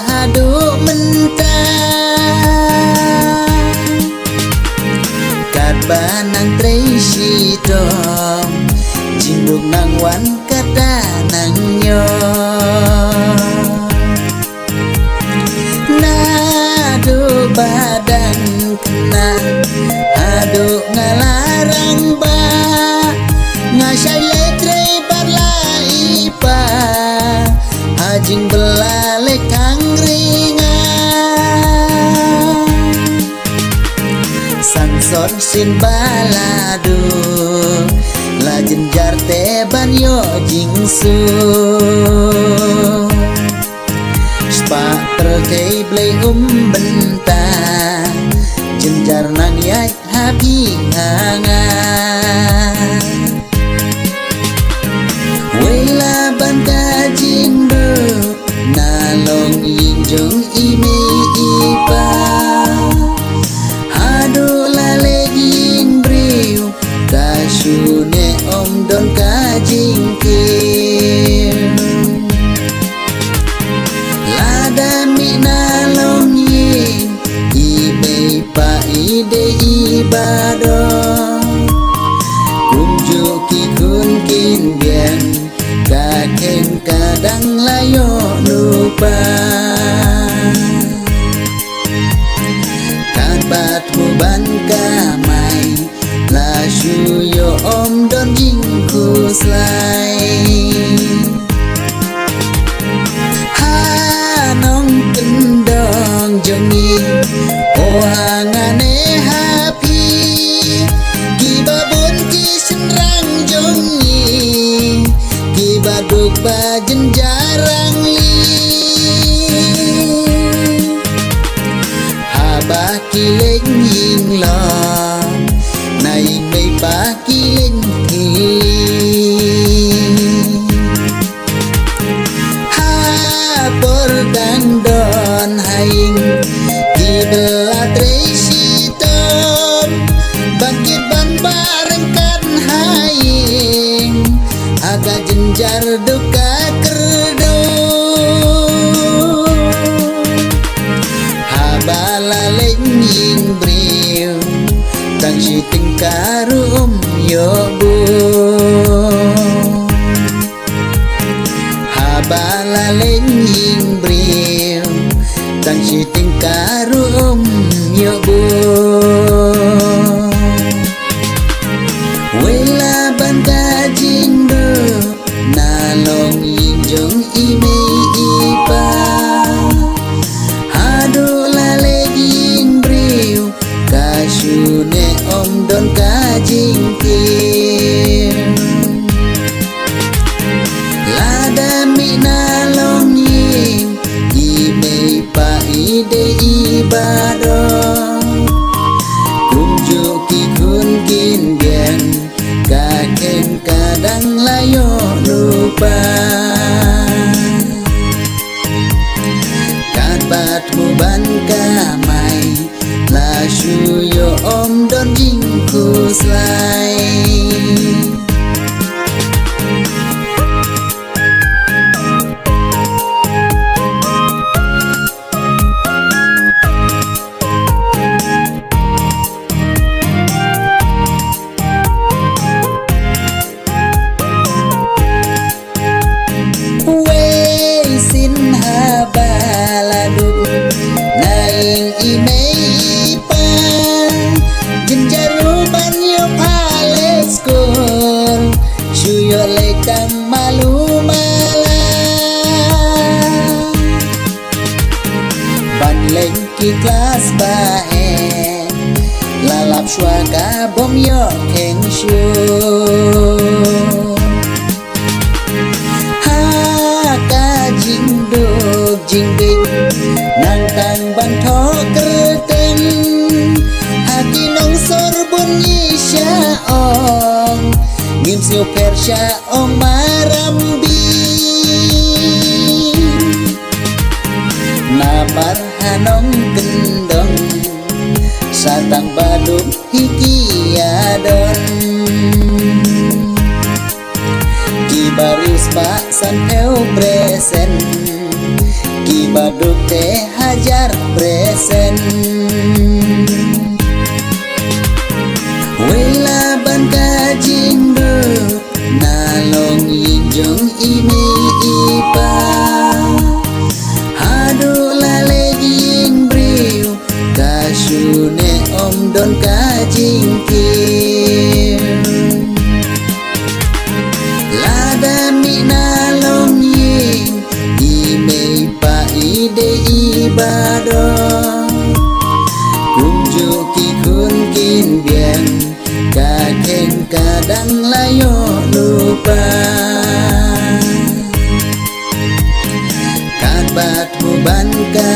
hadu mentah kat banang Tracy dom jinduk nang wan kata nang nyo nadu badan kena hadu ngalarang ba ngasai letre barlai pa hajing belale kang ringan sansor sin baladu lajen jarte banyo jingsu spa terkei blei benta jenjar nang yai habi nganga wela banta jingdo nalong injong ime ipa hadu lale ing briu kasune om don kajingkir lada mi nalong ing ime pa ide ibado kunjuki kun kin bian kakeng kadang layo lupa kabatmu ban kamai lasu yo om don jingku slai hanong kendong jongi oh hangane happy kibabun kisenrang jongi kibaduk bajen jarang li haba kileng ying lo naik bay pa kileng ha pordang don haing kibela Tracy tom bangkit ban barengkan haing agak jenjar duka kerdo habala lenying briu tang si tingkarum yobu habala lenying briu tang si tingkarum yobu wela banta jindo nalong injong ime ipa hadu lale ing briu kasune om don kajingkir lada mi nalong ing ime pa ide ibado kunjuki kun kin gen kakeng kadang layo lupa kabatmu ban kamai lasu yo om don jingku slai naing ime ipa jenjaruban yo paleskor suyo lekang malu mala ban lengki kelas bae lalap swaga bom yo keng shu ha ka jingduk jingding nang tang ban tho kerten hati nong sorbun isya ong ngim siu persya ong marambi napar hanong kendong satang baduk hikiadon ki baris pak san eu presen ki baduk teh hajar presen. Wela ban kajing duk nalong yinjong ini ipa. Hadu lale jing briu kasune om don kajing kim. Lada mi nalong ying imei pa ide ibado. Kunjuki kun kin biang kakeng kadang layo lupa. Kabat huban ka